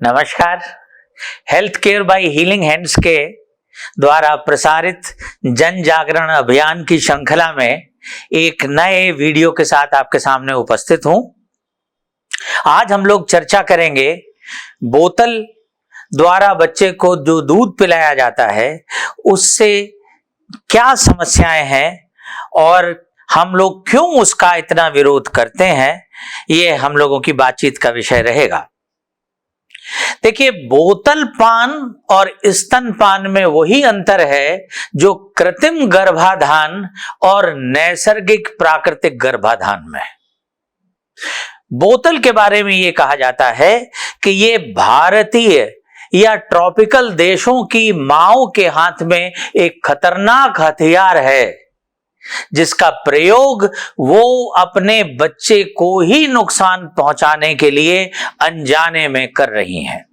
नमस्कार। Health care by healing hands के द्वारा प्रसारित जन जागरण अभियान की श्रृंखला में एक नए वीडियो के साथ आपके सामने उपस्थित हूं। आज हम लोग चर्चा करेंगे बोतल द्वारा बच्चे को जो दूध पिलाया जाता है उससे क्या समस्याएं हैं और हम लोग क्यों उसका इतना विरोध करते हैं, ये हम लोगों की बातचीत का विषय रहेगा। देखिए, बोतल पान और स्तनपान में वही अंतर है जो कृत्रिम गर्भाधान और नैसर्गिक प्राकृतिक गर्भाधान में। बोतल के बारे में यह कहा जाता है कि ये भारतीय या ट्रॉपिकल देशों की मांओं के हाथ में एक खतरनाक हथियार है जिसका प्रयोग वो अपने बच्चे को ही नुकसान पहुंचाने के लिए अनजाने में कर रही हैं।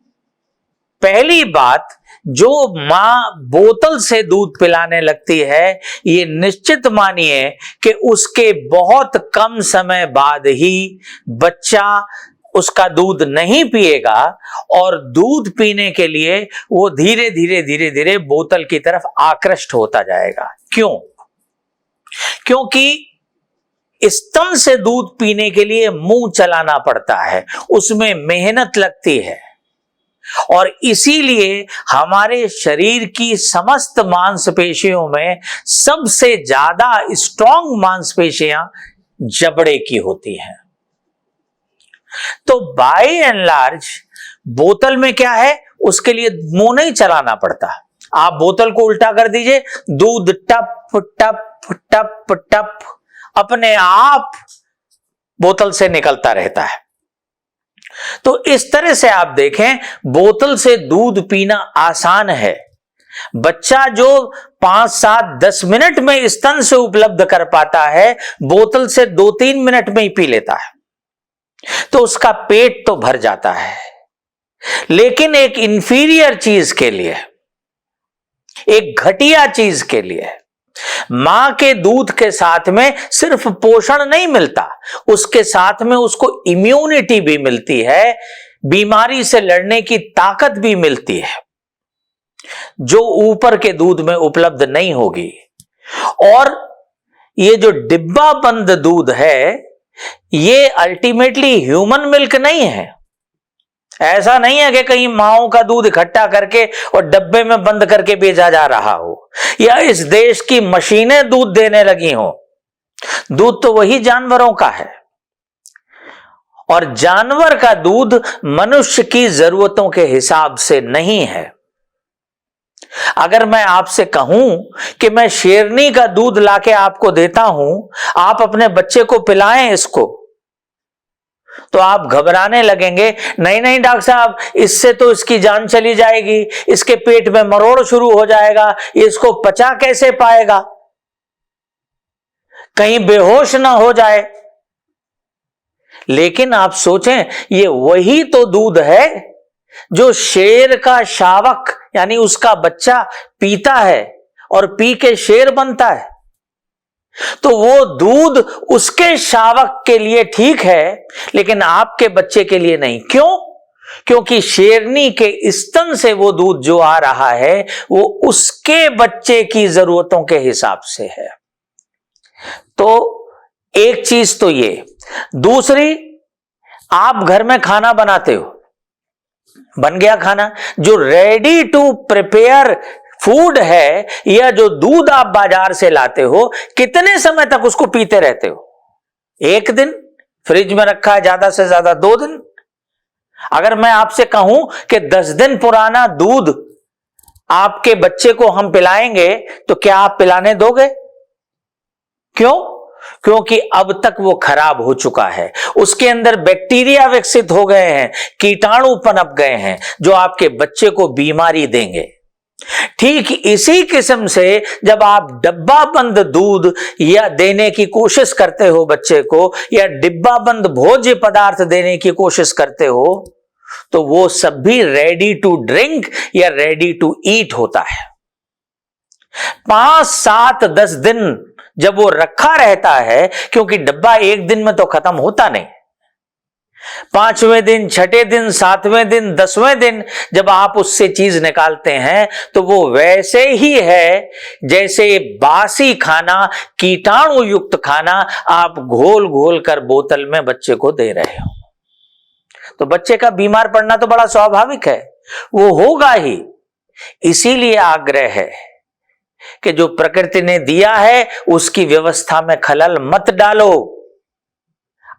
पहली बात, जो मां बोतल से दूध पिलाने लगती है, ये निश्चित मानिए कि उसके बहुत कम समय बाद ही बच्चा उसका दूध नहीं पिएगा और दूध पीने के लिए वो धीरे धीरे बोतल की तरफ आकृष्ट होता जाएगा। क्यों? क्योंकि स्तन से दूध पीने के लिए मुंह चलाना पड़ता है, उसमें मेहनत लगती है और इसीलिए हमारे शरीर की समस्त मांसपेशियों में सबसे ज्यादा स्ट्रॉन्ग मांसपेशियां जबड़े की होती हैं। तो बाय एंड लार्ज बोतल में क्या है, उसके लिए मुंह नहीं चलाना पड़ता। आप बोतल को उल्टा कर दीजिए, दूध टप टप टप टप अपने आप बोतल से निकलता रहता है। तो इस तरह से आप देखें, बोतल से दूध पीना आसान है। बच्चा जो 5, 7, 10 मिनट में स्तन से उपलब्ध कर पाता है, बोतल से 2-3 मिनट में ही पी लेता है, तो उसका पेट तो भर जाता है। लेकिन एक इंफीरियर चीज के लिए, एक घटिया चीज के लिए मां के दूध के साथ में सिर्फ पोषण नहीं मिलता, उसके साथ में उसको इम्यूनिटी भी मिलती है, बीमारी से लड़ने की ताकत भी मिलती है, जो ऊपर के दूध में उपलब्ध नहीं होगी। और ये जो डिब्बा बंद दूध है, ये अल्टीमेटली ह्यूमन मिल्क नहीं है। ऐसा नहीं है कि कहीं माओं का दूध इकट्ठा करके और डब्बे में बंद करके बेचा जा रहा हो या इस देश की मशीनें दूध देने लगी हो। दूध तो वही जानवरों का है और जानवर का दूध मनुष्य की जरूरतों के हिसाब से नहीं है। अगर मैं आपसे कहूं कि मैं शेरनी का दूध लाके आपको देता हूं, आप अपने बच्चे को पिलाएं इसको, तो आप घबराने लगेंगे, नहीं नहीं डॉक्टर साहब, इससे तो इसकी जान चली जाएगी, इसके पेट में मरोड़ शुरू हो जाएगा, इसको पचा कैसे पाएगा, कहीं बेहोश ना हो जाए। लेकिन आप सोचें, ये वही तो दूध है जो शेर का शावक यानी उसका बच्चा पीता है और पी के शेर बनता है। तो वो दूध उसके शावक के लिए ठीक है, लेकिन आपके बच्चे के लिए नहीं। क्यों? क्योंकि शेरनी के स्तन से वो दूध जो आ रहा है वो उसके बच्चे की जरूरतों के हिसाब से है। तो एक चीज तो ये। दूसरी, आप घर में खाना बनाते हो, बन गया खाना, जो रेडी टू प्रिपेयर फूड है या जो दूध आप बाजार से लाते हो, कितने समय तक उसको पीते रहते हो? 1 दिन फ्रिज में रखा है, ज्यादा से ज्यादा 2 दिन। अगर मैं आपसे कहूं कि 10 दिन पुराना दूध आपके बच्चे को हम पिलाएंगे, तो क्या आप पिलाने दोगे? क्यों? क्योंकि अब तक वो खराब हो चुका है, उसके अंदर बैक्टीरिया विकसित हो गए हैं, कीटाणु पनप गए हैं जो आपके बच्चे को बीमारी देंगे। ठीक इसी किस्म से जब आप डब्बा बंद दूध या देने की कोशिश करते हो बच्चे को, या डिब्बा बंद भोज्य पदार्थ देने की कोशिश करते हो, तो वो सब भी रेडी टू ड्रिंक या रेडी टू ईट होता है। 5, 7, 10 दिन जब वो रखा रहता है, क्योंकि डब्बा 1 दिन में तो खत्म होता नहीं, 5वें दिन, 6ठे दिन, 7वें दिन, 10वें दिन जब आप उससे चीज निकालते हैं तो वो वैसे ही है जैसे बासी खाना, कीटाणु युक्त खाना आप घोल घोल कर बोतल में बच्चे को दे रहे हो। तो बच्चे का बीमार पड़ना तो बड़ा स्वाभाविक है, वो होगा ही। इसीलिए आग्रह है कि जो प्रकृति ने दिया है उसकी व्यवस्था में खलल मत डालो।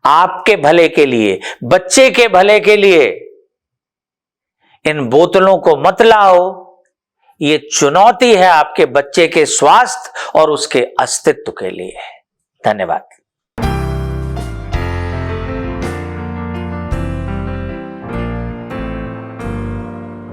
आपके भले के लिए, बच्चे के भले के लिए इन बोतलों को मत लाओ। ये चुनौती है आपके बच्चे के स्वास्थ्य और उसके अस्तित्व के लिए। धन्यवाद।